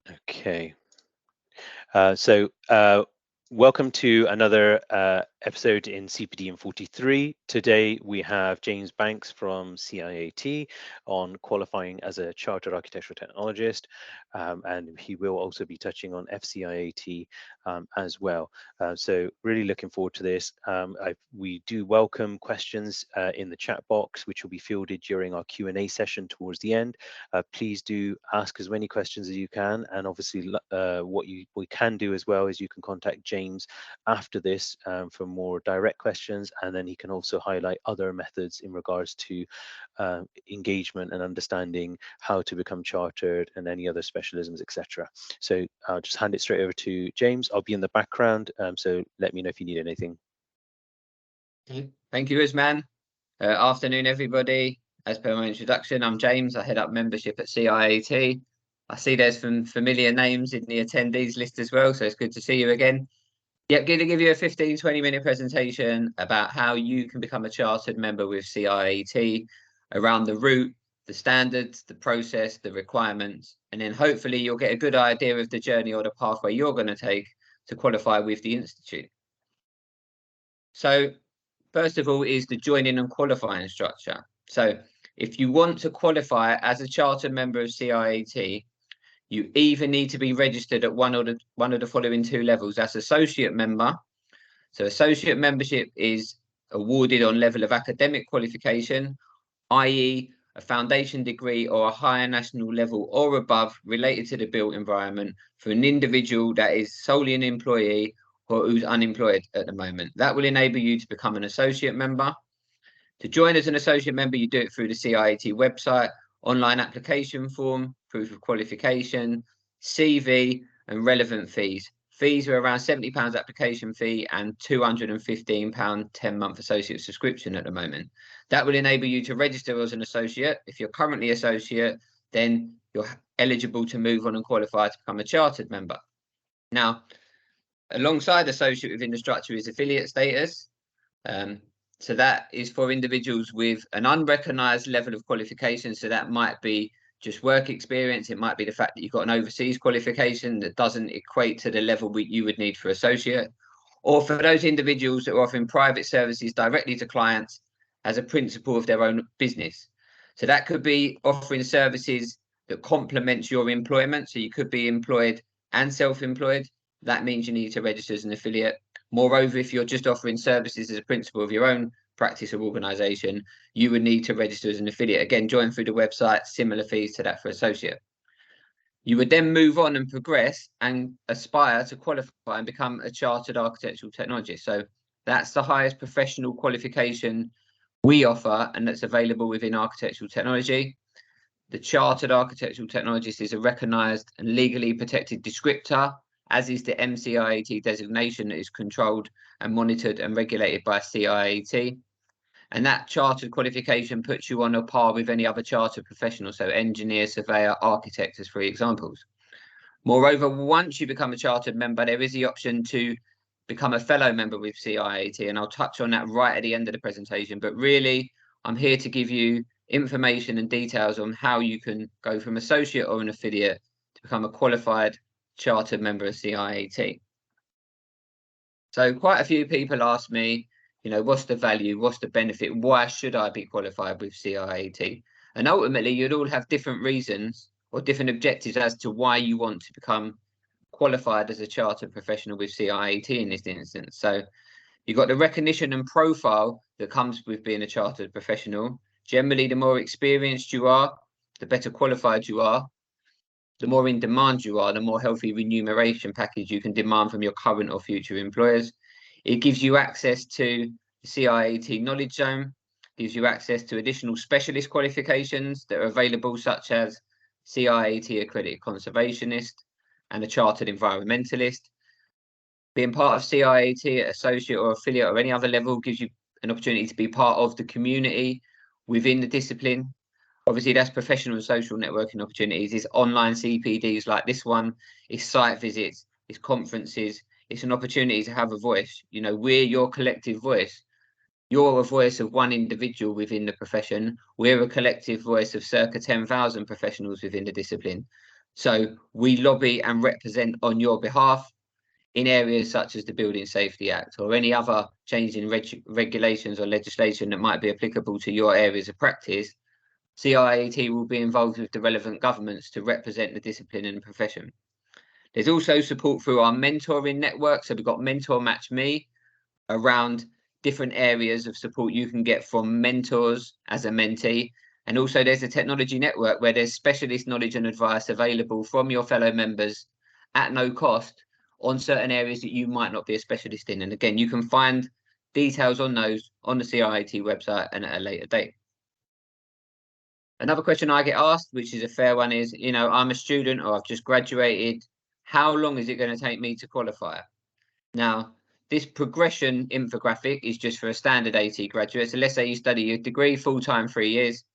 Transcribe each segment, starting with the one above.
Okay. So welcome to another episode in CPD in 43. Today we have James Banks from CIAT on qualifying as a Chartered Architectural Technologist, and he will also be touching on FCIAT as well. So really looking forward to this. We do welcome questions in the chat box, which will be fielded during our Q&A session towards the end. Please do ask as many questions as you can, and obviously what we can do as well is you can contact James after this for more direct questions, and then he can also highlight other methods in regards to engagement and understanding how to become chartered and any other specialisms, etc. So I'll just hand it straight over to James. I'll be in the background, so let me know if you need anything. Thank you, Usman. Afternoon, everybody. As per my introduction, I'm James. I head up membership at CIAT. I see there's some familiar names in the attendees list as well, so it's good to see you again. Yep, going to give you a 15-20 minute presentation about how you can become a chartered member with CIAT, around the route, the standards, the process, the requirements, and then hopefully you'll get a good idea of the journey or the pathway you're going to take to qualify with the Institute. So first of all is the joining and qualifying structure. So if you want to qualify as a chartered member of CIAT, you either need to be registered at one of the following two levels. That's associate member. So associate membership is awarded on level of academic qualification, i.e. a foundation degree or a higher national level or above related to the built environment for an individual that is solely an employee or who's unemployed at the moment. That will enable you to become an associate member. To join as an associate member, you do it through the CIAT website, online application form, proof of qualification, CV, and relevant fees. Fees are around £70 application fee and £215 10-month associate subscription at the moment. That will enable you to register as an associate. If you're currently associate, then you're eligible to move on and qualify to become a chartered member. Now, alongside associate within the structure is affiliate status. So that is for individuals with an unrecognised level of qualification. So that might be just work experience. It might be the fact that you've got an overseas qualification that doesn't equate to the level you would need for associate. Or for those individuals that are offering private services directly to clients as a principal of their own business. So that could be offering services that complements your employment. So you could be employed and self-employed. That means you need to register as an affiliate. Moreover, if you're just offering services as a principal of your own practice or organisation, you would need to register as an affiliate. Again, join through the website, similar fees to that for associate. You would then move on and progress and aspire to qualify and become a chartered architectural technologist. So that's the highest professional qualification we offer, and that's available within architectural technology. The chartered architectural technologist is a recognised and legally protected descriptor, as is the MCIAT designation that is controlled and monitored and regulated by CIAT. And that chartered qualification puts you on a par with any other chartered professional, so engineer, surveyor, architect as 3 examples. Moreover, once you become a chartered member, there is the option to become a fellow member with CIAT, and I'll touch on that right at the end of the presentation. But really, I'm here to give you information and details on how you can go from associate or an affiliate to become a qualified chartered member of CIAT. So quite a few people ask me, you know, what's the value, what's the benefit, why should I be qualified with CIAT? And ultimately, you'd all have different reasons or different objectives as to why you want to become qualified as a chartered professional with CIAT in this instance. So you've got the recognition and profile that comes with being a chartered professional. Generally, the more experienced you are, the better qualified you are. The more in demand you are, the more healthy remuneration package you can demand from your current or future employers. It gives you access to the CIAT knowledge zone, gives you access to additional specialist qualifications that are available, such as CIAT accredited conservationist and a chartered environmentalist. Being part of CIAT, associate or affiliate or any other level gives you an opportunity to be part of the community within the discipline. Obviously, that's professional and social networking opportunities. It's online CPDs like this one. It's site visits. It's conferences. It's an opportunity to have a voice. You know, we're your collective voice. You're a voice of one individual within the profession. We're a collective voice of circa 10,000 professionals within the discipline. So we lobby and represent on your behalf in areas such as the Building Safety Act or any other change in regulations or legislation that might be applicable to your areas of practice. CIAT will be involved with the relevant governments to represent the discipline and profession. There's also support through our mentoring network. So we've got Mentor Match Me around different areas of support you can get from mentors as a mentee. And also there's a technology network where there's specialist knowledge and advice available from your fellow members at no cost on certain areas that you might not be a specialist in. And again, you can find details on those on the CIAT website and at a later date. Another question I get asked, which is a fair one, is, I'm a student or I've just graduated. How long is it going to take me to qualify? Now, this progression infographic is just for a standard AT graduate. So let's say you study your degree full-time 3 years,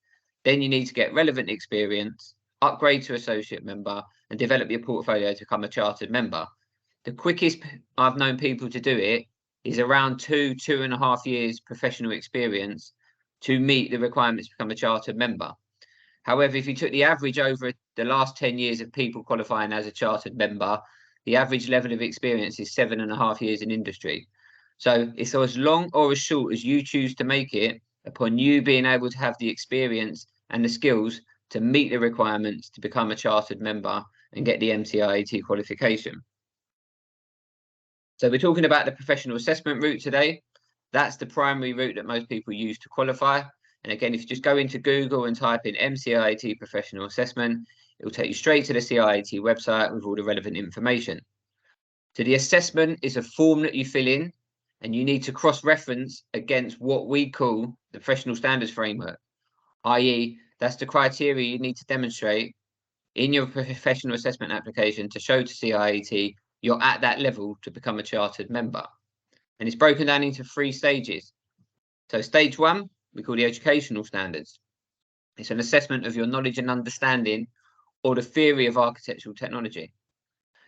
then you need to get relevant experience, upgrade to associate member, and develop your portfolio to become a chartered member. The quickest I've known people to do it is around 2.5 years professional experience to meet the requirements to become a chartered member. However, if you took the average over the last 10 years of people qualifying as a chartered member, the average level of experience is 7.5 years in industry. So it's as long or as short as you choose to make it upon you being able to have the experience and the skills to meet the requirements to become a chartered member and get the MCIAT qualification. So we're talking about the professional assessment route today. That's the primary route that most people use to qualify. And again, if you just go into Google and type in MCIAT professional assessment, it will take you straight to the CIAT website with all the relevant information. So the assessment is a form that you fill in, and you need to cross-reference against what we call the professional standards framework, i.e. that's the criteria you need to demonstrate in your professional assessment application to show to CIAT you're at that level to become a chartered member. And it's broken down into 3 stages. So stage 1, we call the educational standards. It's an assessment of your knowledge and understanding or the theory of architectural technology.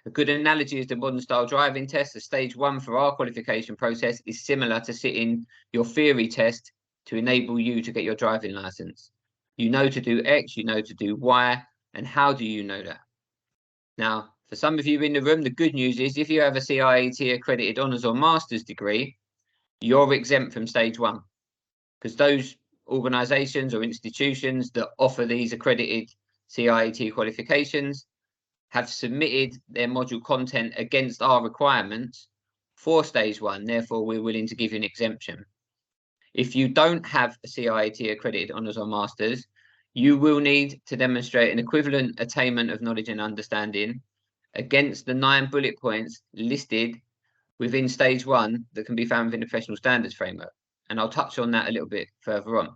A good analogy is the modern style driving test. The stage 1 for our qualification process is similar to sitting your theory test to enable you to get your driving license. You know to do X, you know to do Y, and how do you know that? Now, for some of you in the room, the good news is if you have a CIAT accredited honours or master's degree, you're exempt from stage 1, because those organisations or institutions that offer these accredited CIAT qualifications have submitted their module content against our requirements for stage 1. Therefore, we're willing to give you an exemption. If you don't have a CIAT accredited honours or masters, you will need to demonstrate an equivalent attainment of knowledge and understanding against the 9 bullet points listed within stage 1 that can be found within the professional standards framework. And I'll touch on that a little bit further on.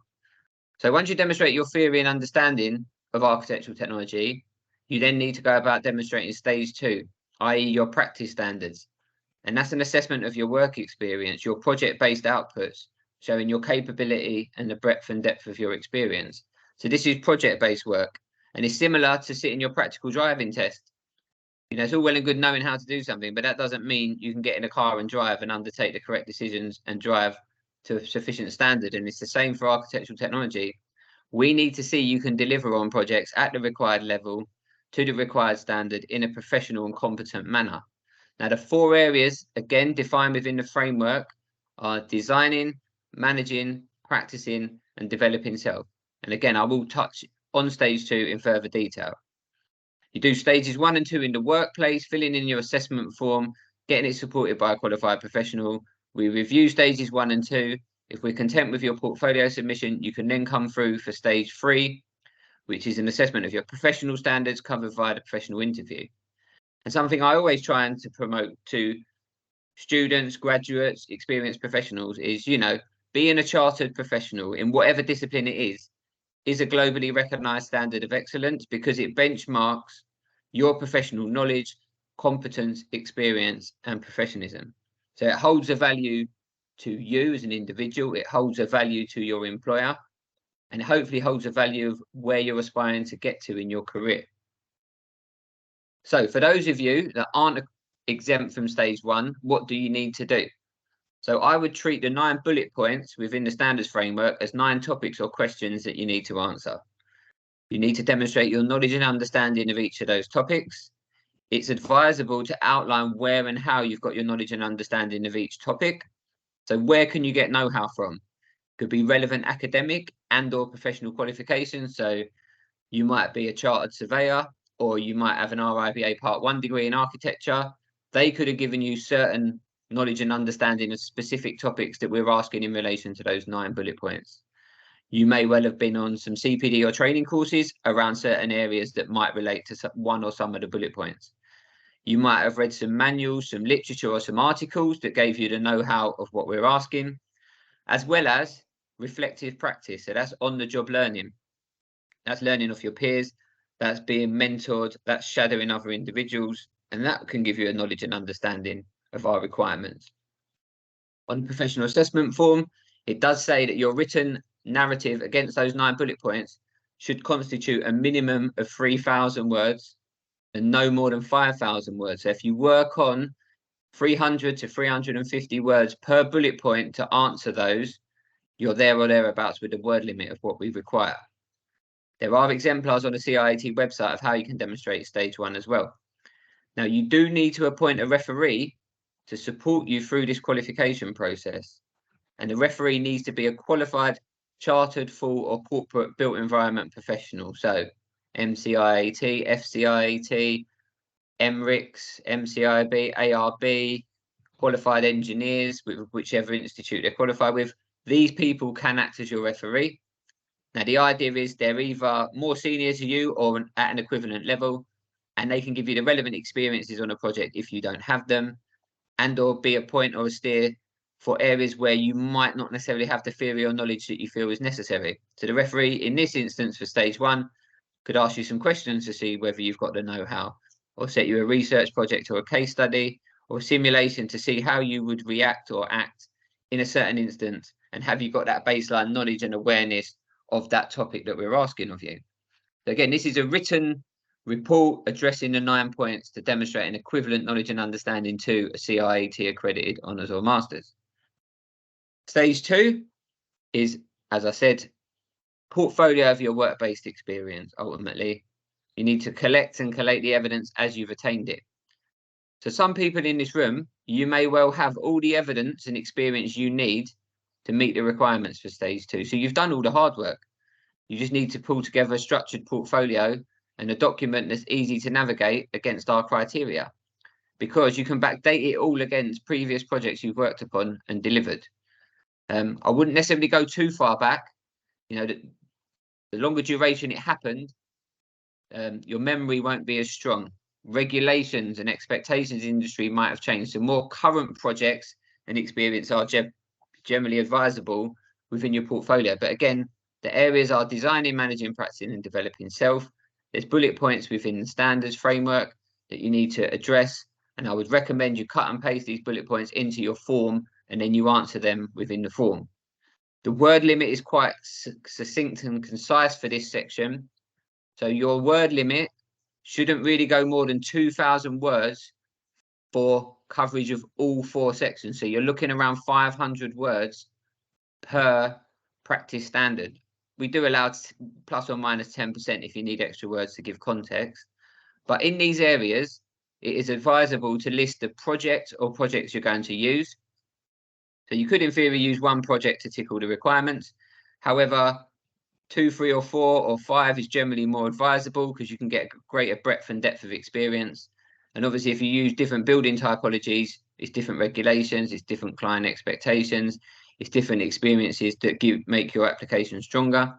So once you demonstrate your theory and understanding of architectural technology, you then need to go about demonstrating stage 2, i.e. your practice standards. And that's an assessment of your work experience, your project-based outputs, showing your capability and the breadth and depth of your experience. So this is project-based work, and it's similar to sitting your practical driving test. It's all well and good knowing how to do something, but that doesn't mean you can get in a car and drive and undertake the correct decisions and drive to a sufficient standard. And it's the same for architectural technology. We need to see you can deliver on projects at the required level to the required standard in a professional and competent manner. Now, the 4 areas, again, defined within the framework are designing, managing, practicing, and developing self. And again, I will touch on stage 2 in further detail. You do stages 1 and 2 in the workplace, filling in your assessment form, getting it supported by a qualified professional. We review stages 1 and 2. If we're content with your portfolio submission, you can then come through for stage 3, which is an assessment of your professional standards covered via the professional interview. And something I always try and to promote to students, graduates, experienced professionals is, being a chartered professional in whatever discipline it is a globally recognized standard of excellence because it benchmarks your professional knowledge, competence, experience, and professionalism. So it holds a value to you as an individual, it holds a value to your employer, and it hopefully holds a value of where you're aspiring to get to in your career. So for those of you that aren't exempt from stage 1, what do you need to do? So I would treat the 9 bullet points within the standards framework as 9 topics or questions that you need to answer. You need to demonstrate your knowledge and understanding of each of those topics. It's advisable to outline where and how you've got your knowledge and understanding of each topic. So where can you get know-how from? Could be relevant academic and or professional qualifications. So you might be a chartered surveyor, or you might have an RIBA Part 1 degree in architecture. They could have given you certain knowledge and understanding of specific topics that we're asking in relation to those 9 bullet points. You may well have been on some CPD or training courses around certain areas that might relate to one or some of the bullet points. You might have read some manuals, some literature, or some articles that gave you the know-how of what we're asking, as well as reflective practice. So that's on-the-job learning. That's learning off your peers, that's being mentored, that's shadowing other individuals, and that can give you a knowledge and understanding of our requirements. On the professional assessment form, it does say that your written narrative against those 9 bullet points should constitute a minimum of 3,000 words and no more than 5,000 words. So if you work on 300 to 350 words per bullet point to answer those, you're there or thereabouts with the word limit of what we require. There are exemplars on the CIAT website of how you can demonstrate stage 1 as well. Now, you do need to appoint a referee to support you through this qualification process. And the referee needs to be a qualified, chartered, full or corporate built environment professional. So MCIAT, FCIAT, MRICS, MCIB, ARB, qualified engineers, whichever institute they're qualified with. These people can act as your referee. Now, the idea is they're either more senior to you or at an equivalent level, and they can give you the relevant experiences on a project if you don't have them, and or be a point or a steer for areas where you might not necessarily have the theory or knowledge that you feel is necessary. So the referee, in this instance for stage 1, could ask you some questions to see whether you've got the know-how, or set you a research project or a case study or a simulation to see how you would react or act in a certain instance, and have you got that baseline knowledge and awareness of that topic that we're asking of you. So again, this is a written report addressing the 9 points to demonstrate an equivalent knowledge and understanding to a CIAT accredited honours or masters. Stage 2 is, as I said, portfolio of your work-based experience. Ultimately, you need to collect and collate the evidence as you've attained it. So some people in this room, you may well have all the evidence and experience you need to meet the requirements for stage 2. So you've done all the hard work. You just need to pull together a structured portfolio and a document that's easy to navigate against our criteria, because you can backdate it all against previous projects you've worked upon and delivered. I wouldn't necessarily go too far back. You know, the longer duration it happened, your memory won't be as strong. Regulations and expectations in the industry might have changed. So more current projects and experience are generally advisable within your portfolio. But again, the areas are designing, managing, practicing, and developing self. There's bullet points within the standards framework that you need to address. And I would recommend you cut and paste these bullet points into your form, and then you answer them within the form. The word limit is quite succinct and concise for this section. So your word limit shouldn't really go more than 2,000 words for coverage of all 4 sections. So you're looking around 500 words per practice standard. We do allow plus or minus 10% if you need extra words to give context. But in these areas, it is advisable to list the project or projects you're going to use. So you could, in theory, use one project to tick all the requirements. However, 2, 3, or 4 or 5 is generally more advisable because you can get greater breadth and depth of experience. And obviously, if you use different building typologies, it's different regulations, it's different client expectations, it's different experiences that make your application stronger.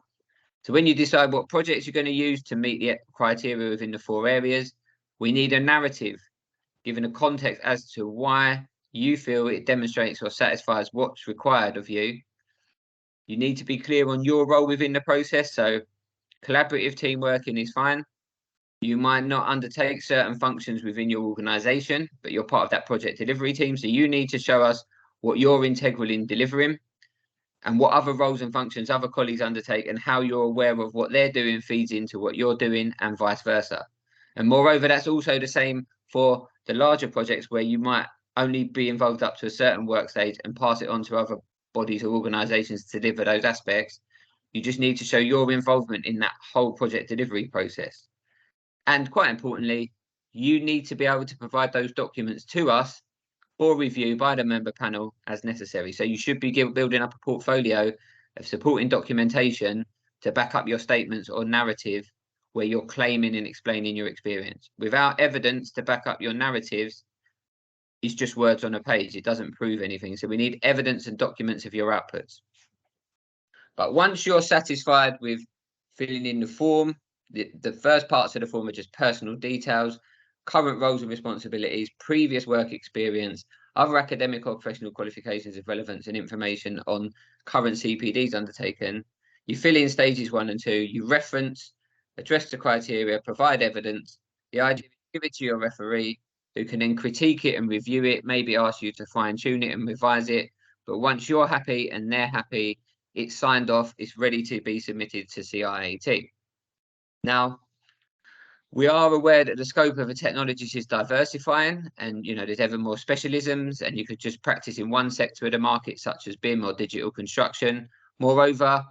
So when you decide what projects you're going to use to meet the criteria within the 4 areas, we need a narrative, given a context as to why you feel it demonstrates or satisfies what's required of you. You need to be clear on your role within the process. So collaborative team working is fine. You might not undertake certain functions within your organization, but you're part of that project delivery team. So you need to show us what you're integral in delivering and what other roles and functions other colleagues undertake, and how you're aware of what they're doing feeds into what you're doing, and vice versa. And moreover, that's also the same for the larger projects where you might only be involved up to a certain work stage and pass it on to other bodies or organizations to deliver those aspects. You just need to show your involvement in that whole project delivery process. And quite importantly, you need to be able to provide those documents to us for review by the member panel as necessary. So you should be building up a portfolio of supporting documentation to back up your statements or narrative where you're claiming and explaining your experience. Without evidence to back up your narratives, it's just words on a page. It doesn't prove anything. So we need evidence and documents of your outputs. But once you're satisfied with filling in the form, the first parts of the form are just personal details, current roles and responsibilities, previous work experience, other academic or professional qualifications of relevance and information on current CPDs undertaken. You fill in stages 1 and 2, you reference, address the criteria, provide evidence. The idea is give it to your referee who can then critique it and review it, maybe ask you to fine tune it and revise it. But once you're happy and they're happy, it's signed off, it's ready to be submitted to CIAT. Now, we are aware that the scope of a technologist is diversifying and there's ever more specialisms and you could just practice in one sector of the market such as BIM or digital construction. Moreover,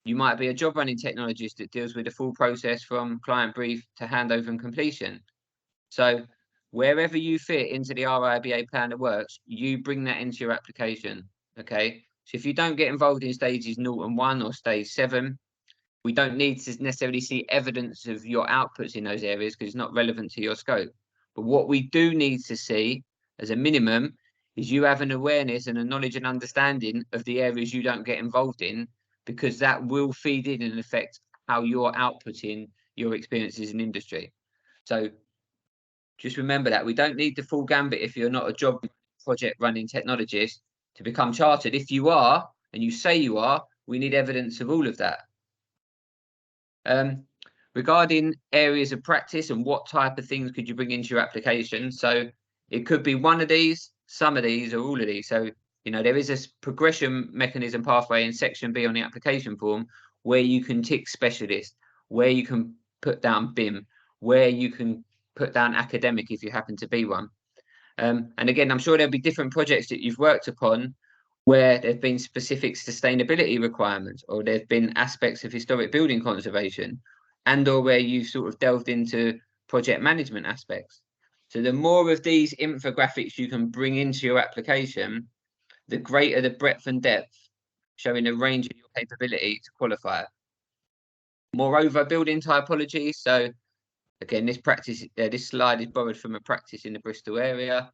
you might be a job running technologist that deals with the full process from client brief to handover and completion. So wherever you fit into the RIBA plan of works, you bring that into your application, okay? So if you don't get involved in stages 0 and 1 or stage 7, we don't need to necessarily see evidence of your outputs in those areas because it's not relevant to your scope. But what we do need to see as a minimum is you have an awareness and a knowledge and understanding of the areas you don't get involved in, because that will feed in and affect how you're outputting your experiences in industry. So just remember that we don't need the full gambit if you're not a job project running technologist to become chartered. If you are, and you say you are, we need evidence of all of that. Regarding areas of practice and what type of things could you bring into your application? So it could be one of these, some of these, or all of these. So, there is a progression mechanism pathway in section B on the application form where you can tick specialist, where you can put down BIM, where you can put down academic if you happen to be one. And again, I'm sure there'll be different projects that you've worked upon where there've been specific sustainability requirements, or there've been aspects of historic building conservation, and or where you've sort of delved into project management aspects. So the more of these infographics you can bring into your application, the greater the breadth and depth, showing a range of your capability to qualify. Moreover, building typology. So again, this slide is borrowed from a practice in the Bristol area.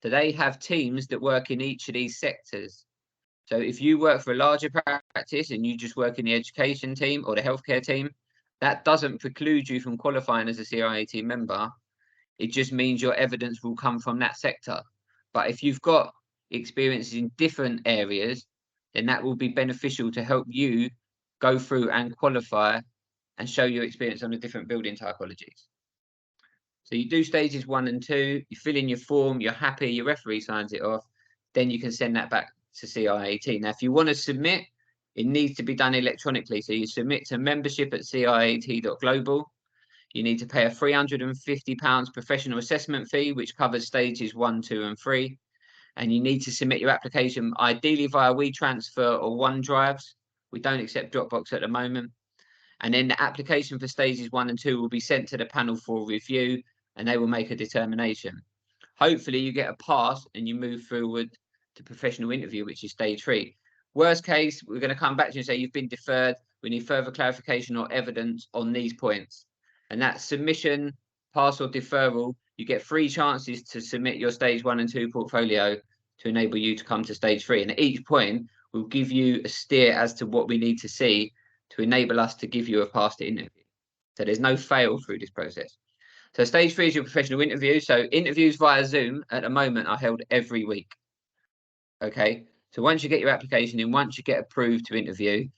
So they have teams that work in each of these sectors. So if you work for a larger practice and you just work in the education team or the healthcare team, that doesn't preclude you from qualifying as a CIAT member. It just means your evidence will come from that sector. But if you've got experiences in different areas, then that will be beneficial to help you go through and qualify and show your experience on the different building typologies. So you do stages 1 and 2, you fill in your form, you're happy, your referee signs it off, then you can send that back to CIAT. Now, if you want to submit, it needs to be done electronically. So you submit to membership@ciat.global. You need to pay a £350 professional assessment fee, which covers stages 1, 2, and 3. And you need to submit your application ideally via WeTransfer or OneDrives. We don't accept Dropbox at the moment. And then the application for stages 1 and 2 will be sent to the panel for review, and they will make a determination. Hopefully you get a pass and you move forward to professional interview, which is stage 3. Worst case, we're going to come back to you and say you've been deferred. We need further clarification or evidence on these points. And that submission, pass or deferral, you get 3 chances to submit your stage 1 and 2 portfolio to enable you to come to stage 3. And at each point, we'll give you a steer as to what we need to see to enable us to give you a pass to interview. So there's no fail through this process. So stage 3 is your professional interview. So interviews via Zoom at the moment are held every week. Okay. So once you get your application in, once you get approved to interview,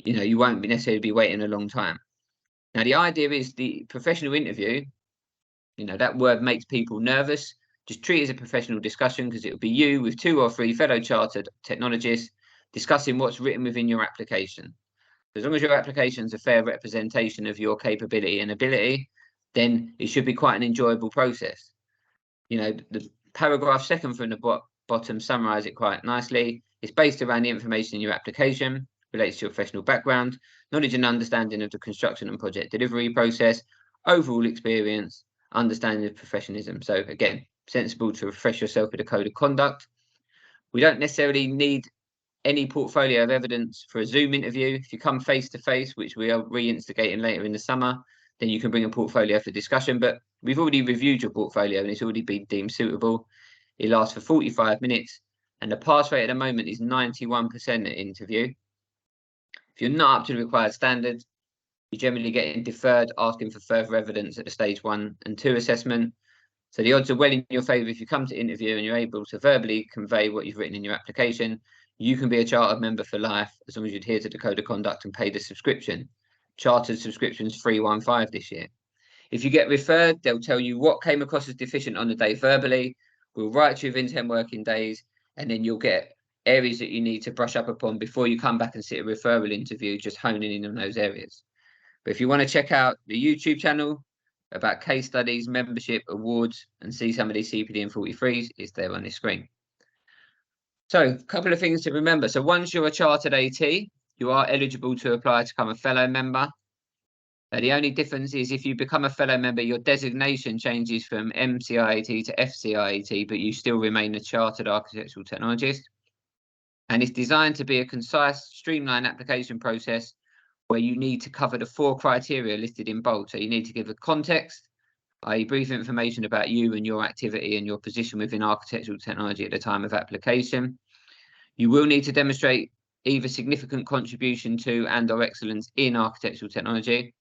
you won't necessarily be waiting a long time. Now, the idea is the professional interview, that word makes people nervous. Just treat it as a professional discussion because it will be you with 2 or 3 fellow chartered technologists discussing what's written within your application. As long as your application is a fair representation of your capability and ability, then it should be quite an enjoyable process. The paragraph second from the bottom summarize it quite nicely. It's based around the information in your application. relates to your professional background, knowledge and understanding of the construction and project delivery process, overall experience, understanding of professionalism. So again, sensible to refresh yourself with a code of conduct. We don't necessarily need any portfolio of evidence for a Zoom interview. If you come face to face, which we are re-instigating later in the summer, then you can bring a portfolio for discussion. But we've already reviewed your portfolio and it's already been deemed suitable. It lasts for 45 minutes and the pass rate at the moment is 91% at interview. If you're not up to the required standards, you're generally getting deferred, asking for further evidence at the stage 1 and 2 assessment. So the odds are well in your favour if you come to interview and you're able to verbally convey what you've written in your application. You can be a chartered member for life as long as you adhere to the code of conduct and pay the subscription. Chartered subscription's 315 this year. If you get referred, they'll tell you what came across as deficient on the day verbally. We'll write to you within 10 working days, and then you'll get areas that you need to brush up upon before you come back and sit a referral interview, just honing in on those areas. But if you want to check out the YouTube channel about case studies, membership, awards, and see some of these CPD and 43s, it's there on this screen. So a couple of things to remember. So once you're a chartered AT, you are eligible to apply to become a fellow member. The only difference is if you become a fellow member, your designation changes from MCIAT to FCIAT, but you still remain a chartered architectural technologist. And it's designed to be a concise, streamlined application process where you need to cover the 4 criteria listed in bold. So you need to give a context, i.e. brief information about you and your activity and your position within architectural technology at the time of application. You will need to demonstrate either significant contribution to and/or excellence in architectural technology.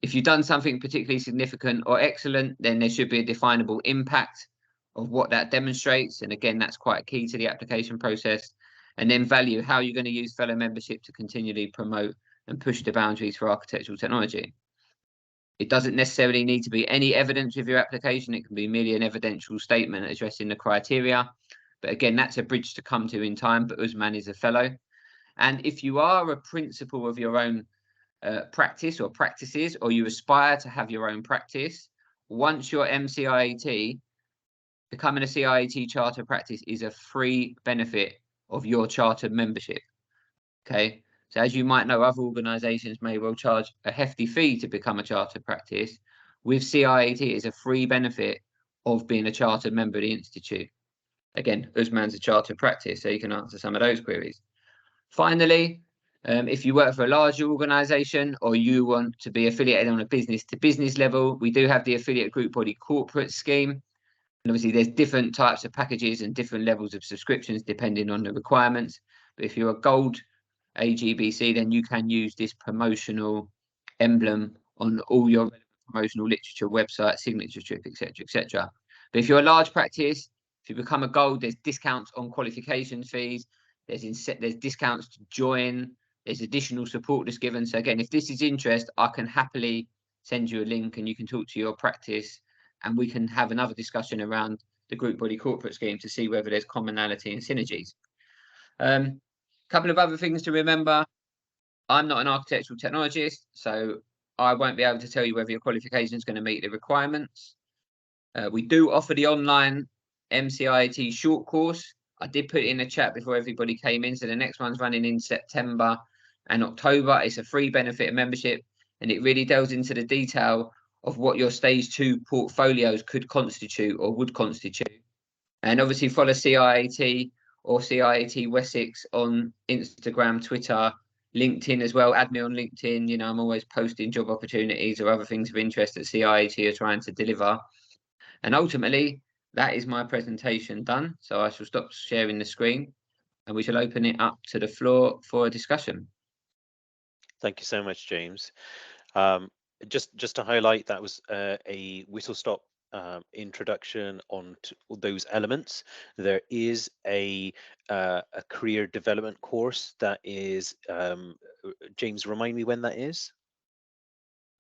If you've done something particularly significant or excellent, then there should be a definable impact of what that demonstrates. And again, that's quite key to the application process. And then value, how you're going to use fellow membership to continually promote and push the boundaries for architectural technology. It doesn't necessarily need to be any evidence with your application. It can be merely an evidential statement addressing the criteria. But again, that's a bridge to come to in time, but Usman is a fellow. And if you are a principal of your own practice or practices, or you aspire to have your own practice, once you're MCIAT, becoming a CIAT charter practice is a free benefit of your chartered membership. Okay, so as you might know, other organisations may well charge a hefty fee to become a chartered practice. With CIAT, it's a free benefit of being a chartered member of the Institute. Again, Usman's a chartered practice, so you can answer some of those queries. Finally, if you work for a larger organisation or you want to be affiliated on a business-to-business level, we do have the affiliate group body corporate scheme. And obviously, there's different types of packages and different levels of subscriptions depending on the requirements. But if you're a gold AGBC, then you can use this promotional emblem on all your promotional literature, website, signature strip, etc., etc. But if you're a large practice, if you become a gold, there's discounts on qualification fees. There's discounts to join. There's additional support that's given. So again, if this is interest, I can happily send you a link and you can talk to your practice and we can have another discussion around the group body corporate scheme to see whether there's commonality and synergies. Couple of other things to remember. I'm not an architectural technologist, so I won't be able to tell you whether your qualification is going to meet the requirements. We do offer the online MCIAT short course. I did put it in the chat before everybody came in. So the next one's running in September and October. It's a free benefit of membership, and it really delves into the detail of what your stage 2 portfolios could constitute or would constitute. And obviously follow CIAT or CIAT Wessex on Instagram, Twitter, LinkedIn as well. Add me on LinkedIn. You know, I'm always posting job opportunities or other things of interest that CIAT are trying to deliver. And ultimately, that is my presentation done. So I shall stop sharing the screen and we shall open it up to the floor for a discussion. Thank you so much, James. Just to highlight, that was a whistle-stop introduction on to those elements. There is a career development course that is, James, remind me when that is?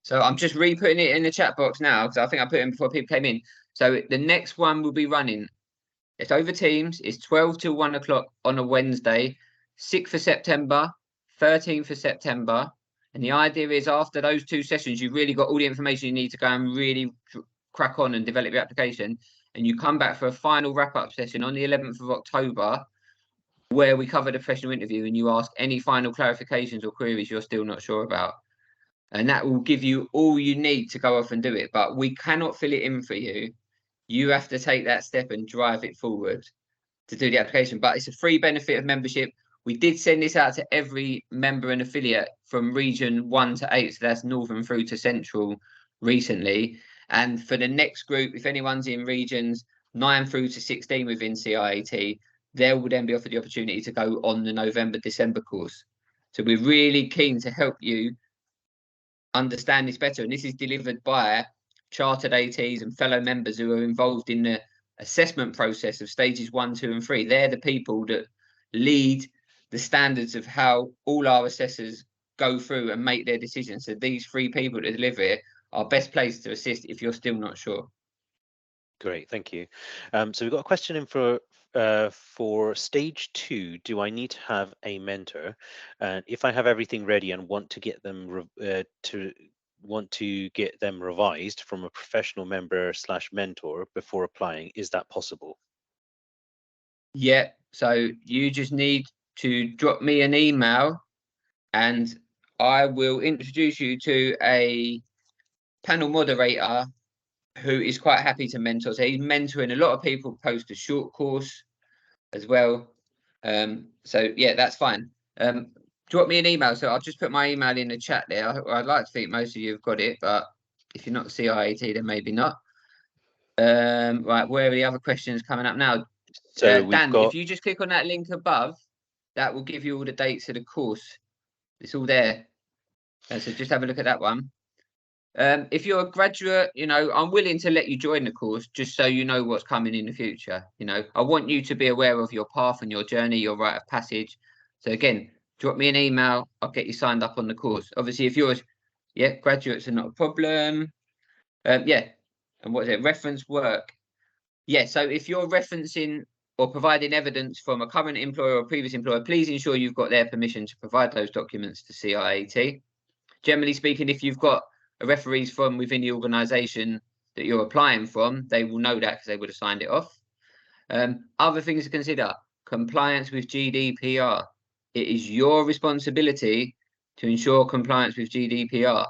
So I'm just re-putting it in the chat box now because I think I put it in before people came in. So the next one will be running. It's over Teams. It's 12 till 1 o'clock on a Wednesday, 6th of September, 13th of September. And the idea is after those 2 sessions, you've really got all the information you need to go and really crack on and develop your application. And you come back for a final wrap-up session on the 11th of October where we cover the professional interview and you ask any final clarifications or queries you're still not sure about. And that will give you all you need to go off and do it. But we cannot fill it in for you. You have to take that step and drive it forward to do the application. But it's a free benefit of membership. We did send this out to every member and affiliate from region 1 to 8. So that's northern through to central recently. And for the next group, if anyone's in regions 9 through to 16 within CIAT, they will then be offered the opportunity to go on the November-December course. So we're really keen to help you understand this better. And this is delivered by chartered ATs and fellow members who are involved in the assessment process of stages 1, 2, and 3. They're the people that lead the standards of how all our assessors go through and make their decisions. So these 3 people that deliver it are best placed to assist if you're still not sure. Great, thank you. So we've got a question in for stage 2. Do I need to have a mentor? And if I have everything ready and want to get them revised from a professional member / mentor before applying, is that possible? Yeah, so you just need to drop me an email and I will introduce you to a panel moderator who is quite happy to mentor. So he's mentoring a lot of people post a short course as well. So yeah, that's fine. Drop me an email. So I'll just put my email in the chat there. I'd like to think most of you have got it, but if you're not CIAT, then maybe not. Right, where are the other questions coming up now? So we've Dan, if got, you just click on that link above, that will give you all the dates of the course. It's all there. So just have a look at that one. If you're a graduate, I'm willing to let you join the course just so you know what's coming in the future. I want you to be aware of your path and your journey, your rite of passage. So again, drop me an email. I'll get you signed up on the course. Obviously, if yours, graduates are not a problem. And what is it? Reference work. Yeah, so if you're referencing or providing evidence from a current employer or previous employer, please ensure you've got their permission to provide those documents to CIAT. Generally speaking, if you've got a referees from within the organisation that you're applying from, they will know that because they would have signed it off. Other things to consider: compliance with GDPR. It is your responsibility to ensure compliance with GDPR.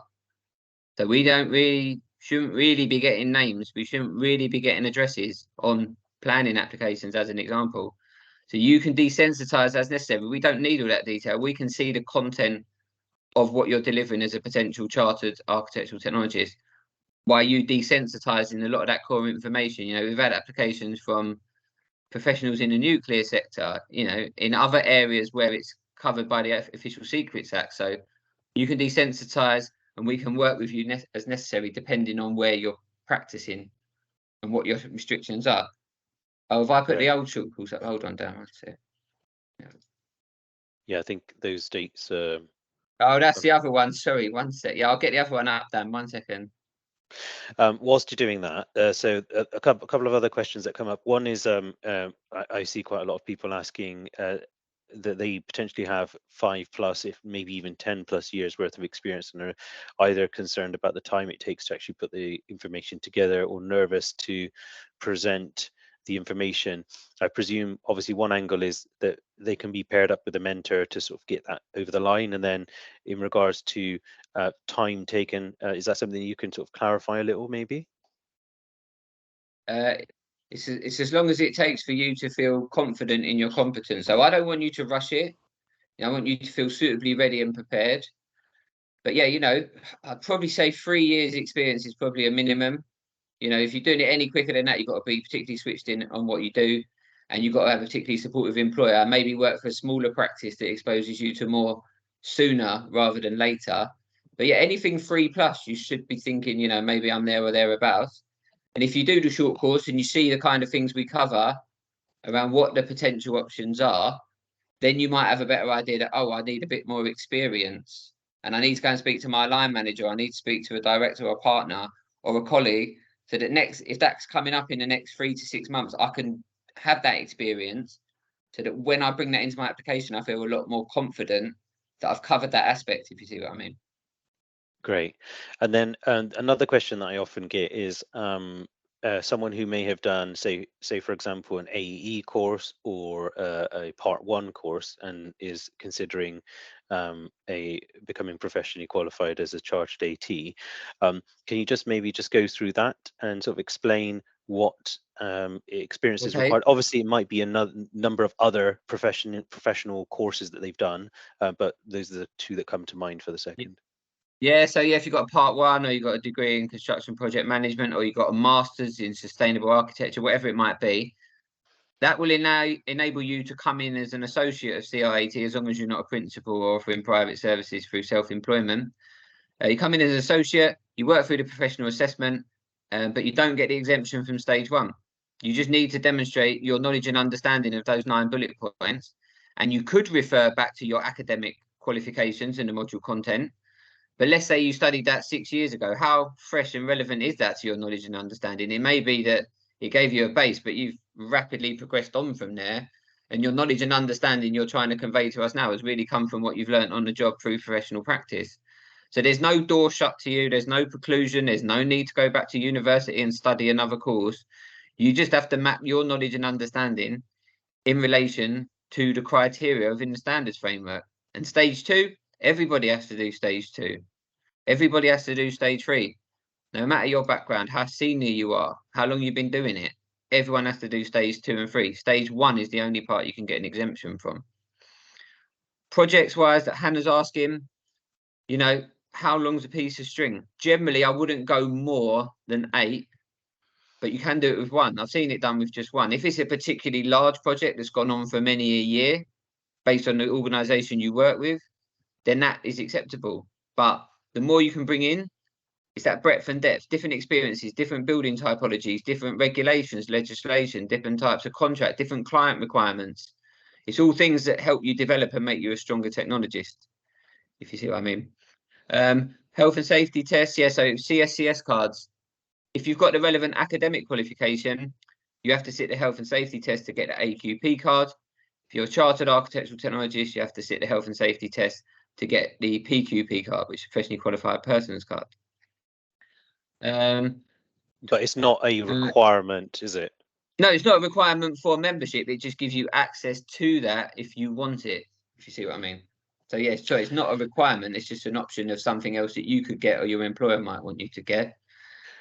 So we shouldn't really be getting names. We shouldn't really be getting addresses on planning applications, as an example. So you can desensitize as necessary. We don't need all that detail. We can see the content of what you're delivering as a potential chartered architectural technologist, while you desensitizing a lot of that core information. We've had applications from professionals in the nuclear sector, in other areas where it's covered by the Official Secrets Act. So you can desensitize and we can work with you as necessary, depending on where you're practicing and what your restrictions are. Oh, have I put the old short calls up? Hold on, Dan. Yeah, I think those dates. Oh, that's the other one. Sorry, one sec. Yeah, I'll get the other one up, Dan. 1 second. Whilst you're doing that, so a couple of other questions that come up. One is I see quite a lot of people asking that they potentially have 5+, if maybe even 10+ years worth of experience, and are either concerned about the time it takes to actually put the information together or nervous to present the information. I presume obviously one angle is that they can be paired up with a mentor to sort of get that over the line, and then in regards to time taken, is that something you can sort of clarify a little maybe? It's as long as it takes for you to feel confident in your competence. So I don't want you to rush it. I want you to feel suitably ready and prepared. But yeah, I'd probably say 3 years experience is probably a minimum. If you're doing it any quicker than that, you've got to be particularly switched in on what you do, and you've got to have a particularly supportive employer. Maybe work for a smaller practice that exposes you to more sooner rather than later. But yeah, anything 3+, you should be thinking, maybe I'm there or thereabouts. And if you do the short course and you see the kind of things we cover around what the potential options are, then you might have a better idea that, oh, I need a bit more experience and I need to go and speak to my line manager. I need to speak to a director or a partner or a colleague, so that if that's coming up in the next 3 to 6 months, I can have that experience, so that when I bring that into my application, I feel a lot more confident that I've covered that aspect, if you see what I mean. Great. And then another question that I often get is someone who may have done, say for example, an AEE course or a Part 1 course and is considering a becoming professionally qualified as a chartered AT. Can you just maybe just go through that and sort of explain what experience is Okay. required? Obviously, it might be another number of other professional courses that they've done, but those are the two that come to mind for the second. Yeah, so yeah, if you've got a part one, or you've got a degree in construction project management, or you've got a master's in sustainable architecture, whatever it might be, that will enable you to come in as an associate of CIAT as long as you're not a principal or offering private services through self-employment. You come in as an associate, you work through the professional assessment, but you don't get the exemption from stage one. You just need to demonstrate your knowledge and understanding of those 9 bullet points. And you could refer back to your academic qualifications and the module content. But let's say you studied that 6 years ago. How fresh and relevant is that to your knowledge and understanding? It may be that it gave you a base, but you've rapidly progressed on from there. And your knowledge and understanding you're trying to convey to us now has really come from what you've learned on the job through professional practice. So there's no door shut to you. There's no preclusion. There's no need to go back to university and study another course. You just have to map your knowledge and understanding in relation to the criteria within the standards framework. And stage two, everybody has to do stage two. Everybody has to do stage three. No matter your background, how senior you are, how long you've been doing it, everyone has to do stage 2 and 3. Stage 1 is the only part you can get an exemption from. Projects wise, that Hannah's asking, how long's a piece of string? Generally, I wouldn't go more than 8, but you can do it with 1. I've seen it done with just 1. If it's a particularly large project that's gone on for many a year, based on the organisation you work with, then that is acceptable. But the more you can bring in, it's that breadth and depth, different experiences, different building typologies, different regulations, legislation, different types of contract, different client requirements. It's all things that help you develop and make you a stronger technologist, if you see what I mean. Health and safety tests, yeah, so CSCS cards. If you've got the relevant academic qualification, you have to sit the health and safety test to get the AQP card. If you're a chartered architectural technologist, you have to sit the health and safety test to get the PQP card, which is professionally qualified person's card. But it's not a requirement, is it? No, it's not a requirement for membership. It just gives you access to that if you want it, if you see what I mean. So yeah, sure, it's not a requirement. It's just an option of something else that you could get or your employer might want you to get.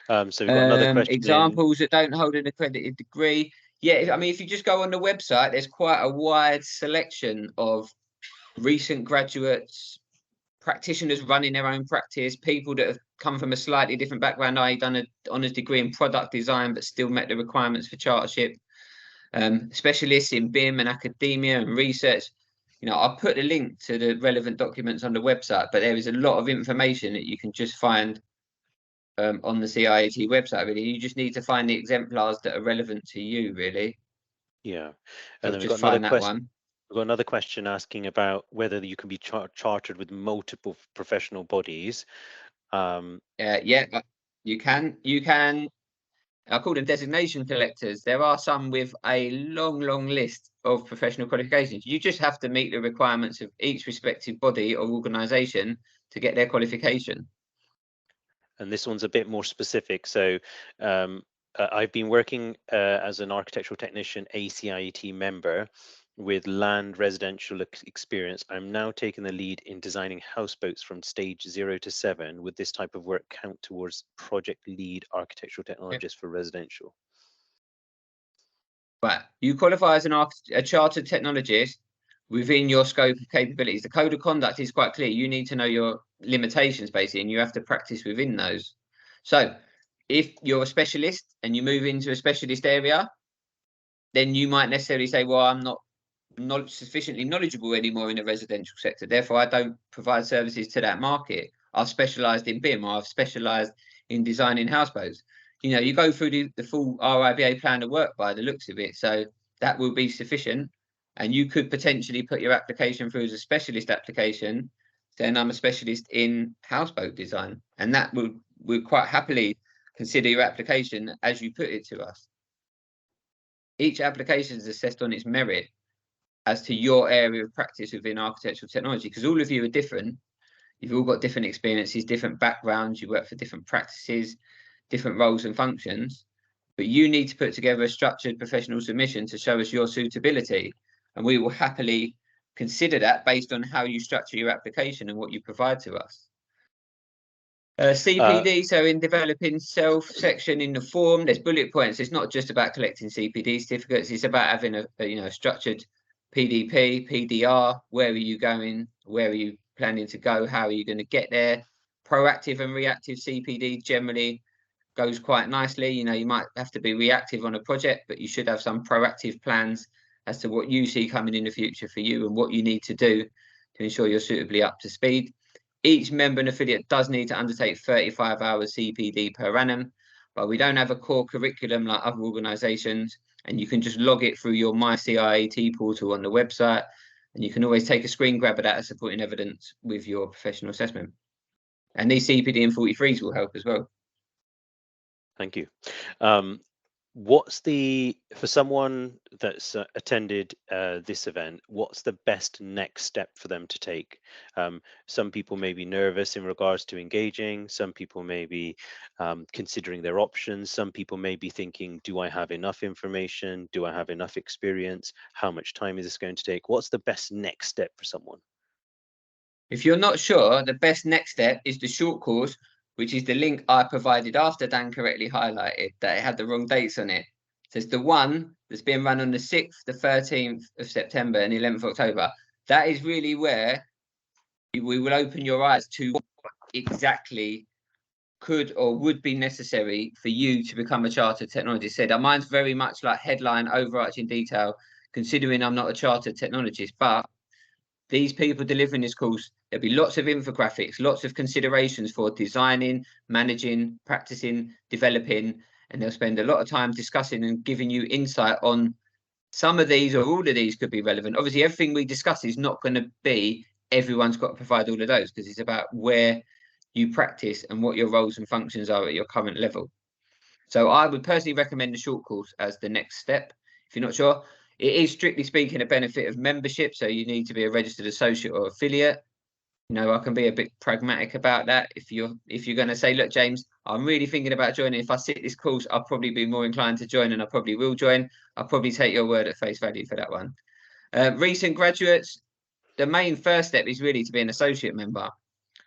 So we've got another question examples that don't hold an accredited degree. Yeah, I mean, if you just go on the website, there's quite a wide selection of recent graduates, practitioners running their own practice, people that have come from a slightly different background, i.e. done an honours degree in product design, but still met the requirements for chartership, specialists in BIM and academia and research. I'll put a link to the relevant documents on the website, but there is a lot of information that you can just find on the CIAT website, really. You just need to find the exemplars that are relevant to you, really. Yeah. So And then just find that one. We've got another question asking about whether you can be chartered with multiple professional bodies. Yeah, you can. I call them designation collectors. There are some with a long list of professional qualifications. You just have to meet the requirements of each respective body or organisation to get their qualification. And this one's a bit more specific. So I've been working as an architectural technician, ACIET member with land residential experience. I'm now taking the lead in designing houseboats from stage 0 to 7. Would this type of work count towards project lead architectural technologist for residential? Right. You qualify as a chartered technologist within your scope of capabilities. The code of conduct is quite clear. You need to know your limitations, basically, and you have to practice within those. So if you're a specialist and you move into a specialist area, then you might necessarily say, well, I'm not sufficiently knowledgeable anymore in the residential sector. Therefore, I don't provide services to that market. I've specialised in BIM, or I've specialised in designing houseboats. You go through the full RIBA plan of work by the looks of it. So that will be sufficient. And you could potentially put your application through as a specialist application. Then I'm a specialist in houseboat design. And that would quite happily consider your application as you put it to us. Each application is assessed on its merit as to your area of practice within architectural technology, because all of you are different. You've all got different experiences, different backgrounds, you work for different practices, different roles and functions. but you need to put together a structured professional submission to show us your suitability, and we will happily consider that based on how you structure your application and what you provide to us. CPD, so in developing self section in the form, there's bullet points. It's not just about collecting CPD certificates. It's about having a structured PDP, PDR. Where are you going? Where are you planning to go? How are you going to get there? Proactive and reactive CPD generally goes quite nicely. You might have to be reactive on a project, but you should have some proactive plans as to what you see coming in the future for you and what you need to do to ensure you're suitably up to speed. Each member and affiliate does need to undertake 35 hours CPD per annum, but we don't have a core curriculum like other organisations, and you can just log it through your MCIAT portal on the website, and you can always take a screen grab of that as supporting evidence with your professional assessment. And these CPD and 43s will help as well. Thank you. For someone that's attended this event, what's the best next step for them to take? Some people may be nervous in regards to engaging. Some people may be considering their options. Some people may be thinking, do I have enough information? Do I have enough experience? How much time is this going to take? What's the best next step for someone? If you're not sure, the best next step is the short course, which is the link I provided after Dan correctly highlighted that it had the wrong dates on it. So it's the one that's being run on the 6th, the 13th of September and the 11th of October. That is really where we will open your eyes to what exactly could or would be necessary for you to become a chartered technologist. So mine's very much like headline, overarching detail, considering I'm not a chartered technologist, but these people delivering this course, there'll be lots of infographics, lots of considerations for designing, managing, practicing, developing, and they'll spend a lot of time discussing and giving you insight on some of these or all of these could be relevant. Obviously, everything we discuss is not going to be everyone's got to provide all of those because it's about where you practice and what your roles and functions are at your current level. So I would personally recommend the short course as the next step. If you're not sure, it is strictly speaking a benefit of membership. So you need to be a registered associate or affiliate. I can be a bit pragmatic about that. If you're going to say, look, James, I'm really thinking about joining. If I sit this course, I'll probably be more inclined to join and I probably will join. I'll probably take your word at face value for that one. Recent graduates, the main first step is really to be an associate member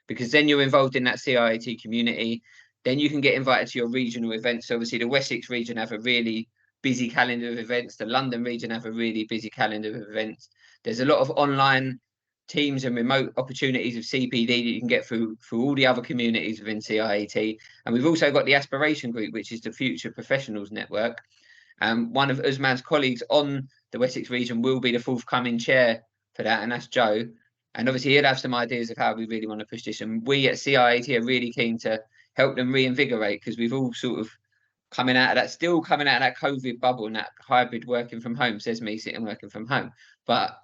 because then you're involved in that CIAT community. Then you can get invited to your regional events. So obviously the Wessex region have a really busy calendar of events. The London region have a really busy calendar of events. There's a lot of online teams and remote opportunities of CPD that you can get through all the other communities within CIAT. And we've also got the Aspiration Group, which is the Future Professionals Network. And one of Usman's colleagues on the Wessex region will be the forthcoming chair for that, and that's Joe. And obviously he'll have some ideas of how we really want to push this. And we at CIAT are really keen to help them reinvigorate because we've all sort of coming out of that COVID bubble and that hybrid working from home, says me sitting working from home. But,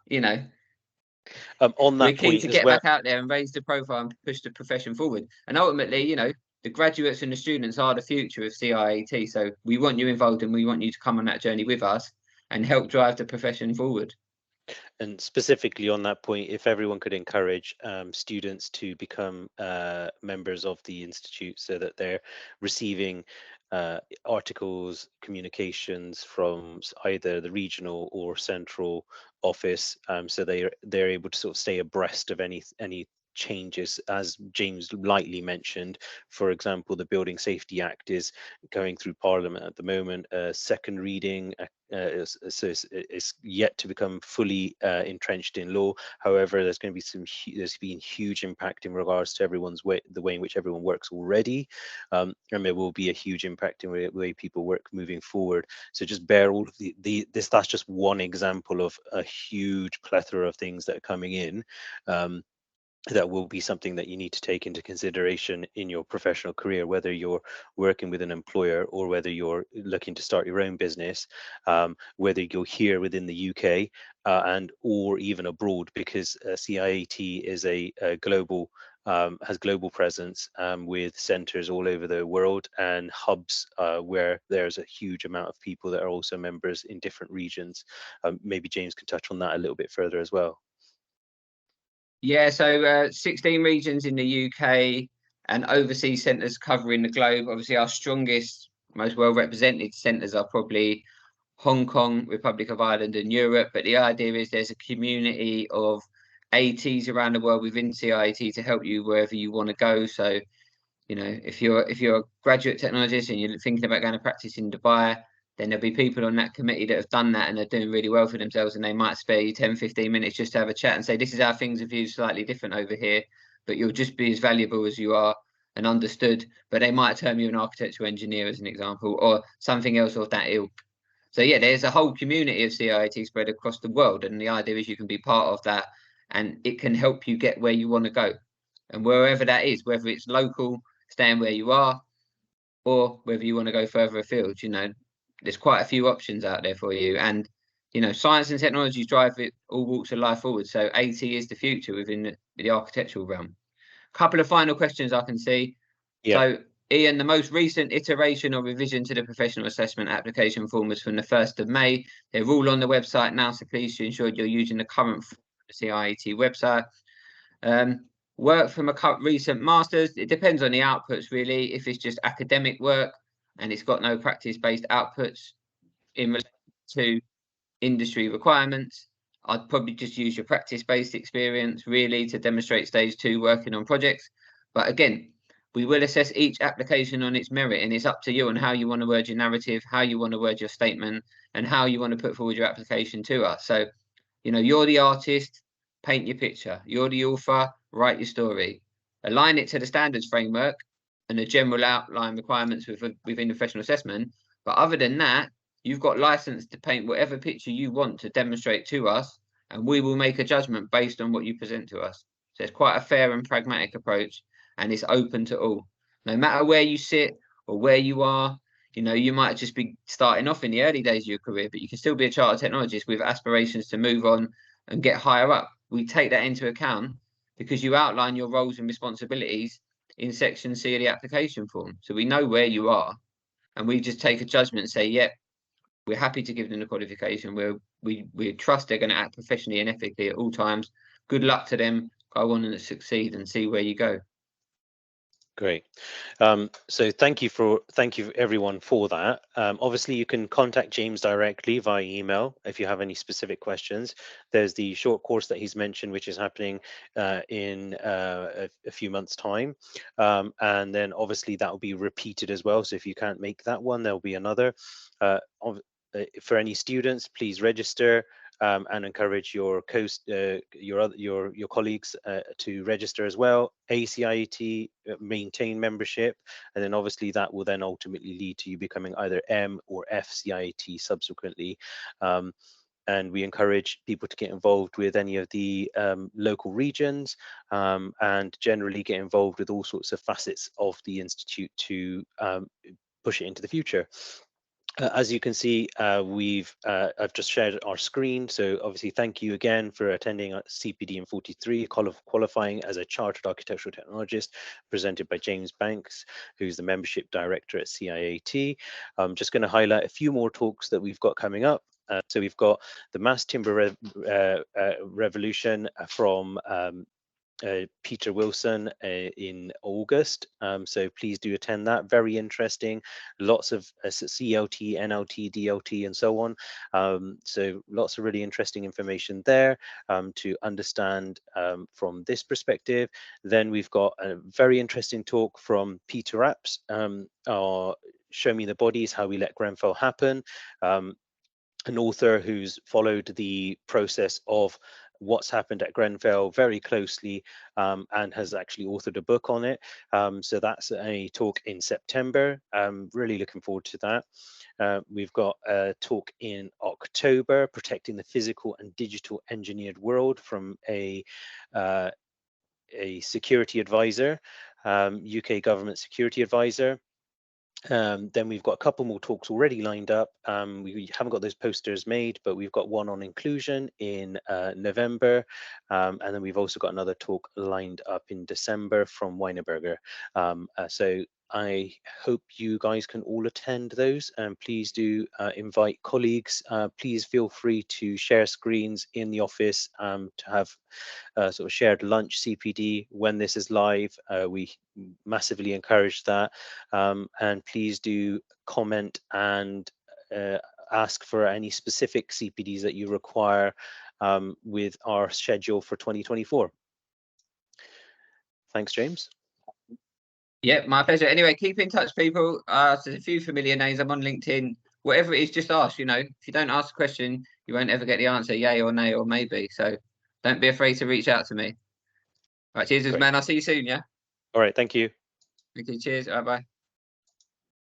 On we're that keen point to as get well. back out there and raise the profile and push the profession forward. And ultimately, the graduates and the students are the future of CIAT. So we want you involved and we want you to come on that journey with us and help drive the profession forward. And specifically on that point, if everyone could encourage students to become members of the Institute so that they're receiving articles, communications from either the regional or central office, so they're able to sort of stay abreast of any changes, as James lightly mentioned. For example, the Building Safety Act is going through Parliament at the moment. Second reading is yet to become fully entrenched in law. However, there's going to be there's been huge impact in regards to the way in which everyone works already, and there will be a huge impact in the way people work moving forward. So just bear all of this. That's just one example of a huge plethora of things that are coming in. That will be something that you need to take into consideration in your professional career, whether you're working with an employer or whether you're looking to start your own business, whether you're here within the UK and or even abroad, because CIAT is a global has global presence with centres all over the world and hubs where there's a huge amount of people that are also members in different regions. Maybe James can touch on that a little bit further as well. Yeah, so 16 regions in the UK and overseas centres covering the globe. Obviously, our strongest most well represented centres are probably Hong Kong, Republic of Ireland, and Europe. But the idea is there's a community of ATs around the world within CIAT to help you wherever you want to go. So, if you're a graduate technologist and you're thinking about going to practice in Dubai, then there'll be people on that committee that have done that and are doing really well for themselves, and they might spare you 10, 15 minutes just to have a chat and say, this is how things are viewed slightly different over here, but you'll just be as valuable as you are and understood. But they might term you an architectural engineer as an example, or something else of that ilk. So yeah, there's a whole community of CIT spread across the world, and the idea is you can be part of that, and it can help you get where you want to go, and wherever that is, whether it's local, staying where you are, or whether you want to go further afield. There's quite a few options out there for you, and science and technology drive it all walks of life forward. So AT is the future within the architectural realm. Couple of final questions I can see. Yeah. So, Ian, the most recent iteration or revision to the professional assessment application form was from the 1st of May. They're all on the website now, so please ensure you're using the current CIAT website. Work from a recent master's, it depends on the outputs, really. If it's just academic work and it's got no practice-based outputs in relation to industry requirements, I'd probably just use your practice-based experience really to demonstrate stage 2 working on projects. But again, we will assess each application on its merit, and it's up to you on how you want to word your narrative, how you want to word your statement, and how you want to put forward your application to us. So, you're the artist, paint your picture. You're the author, write your story. Align it to the standards framework and the general outline requirements within the professional assessment. But other than that, you've got license to paint whatever picture you want to demonstrate to us, and we will make a judgment based on what you present to us. So it's quite a fair and pragmatic approach, and it's open to all. No matter where you sit or where you are, you might just be starting off in the early days of your career, but you can still be a chartered technologist with aspirations to move on and get higher up. We take that into account because you outline your roles and responsibilities in section C of the application form. So we know where you are, and we just take a judgment and say, yep, we're happy to give them the qualification. We trust they're going to act professionally and ethically at all times. Good luck to them. Go on and succeed and see where you go. Great. So thank you everyone for that. Obviously, you can contact James directly via email if you have any specific questions. There's the short course that he's mentioned, which is happening in a few months' time, and then obviously that will be repeated as well. So if you can't make that one, there'll be another. For any students, please register. And encourage your your colleagues to register as well. ACIAT, maintain membership, and then obviously that will then ultimately lead to you becoming either M or F CIAT subsequently. And we encourage people to get involved with any of the local regions and generally get involved with all sorts of facets of the institute to push it into the future. As you can see, I've just shared our screen. So obviously, thank you again for attending CPD in 43, qualifying as a Chartered Architectural Technologist, presented by James Banks, who's the Membership Director at CIAT. I'm just going to highlight a few more talks that we've got coming up. So we've got the Mass Timber Revolution from Peter Wilson in August. So please do attend that. Very interesting. Lots of CLT, NLT, DLT, and so on. So lots of really interesting information there to understand from this perspective. Then we've got a very interesting talk from Peter Apps, Show Me the Bodies, How We Let Grenfell Happen. An author who's followed the process of what's happened at Grenfell very closely and has actually authored a book on it. So that's a talk in September. Really looking forward to that. We've got a talk in October, Protecting the Physical and Digital Engineered World, from a security advisor, UK government security advisor. Then we've got a couple more talks already lined up. We haven't got those posters made, but we've got one on inclusion in November. And then we've also got another talk lined up in December from Weinerberger. So I hope you guys can all attend those, and please do invite colleagues. Please feel free to share screens in the office to have sort of shared lunch CPD when this is live. We massively encourage that, and please do comment and ask for any specific CPDs that you require with our schedule for 2024. Thanks, James. Yeah, my pleasure. Anyway, keep in touch, people. There's a few familiar names. I'm on LinkedIn. Whatever it is, just ask. If you don't ask a question, you won't ever get the answer, yay or nay or maybe. So don't be afraid to reach out to me. All right, cheers, Great. man. I'll see you soon, yeah? All right, thank you. Okay, cheers. Bye bye.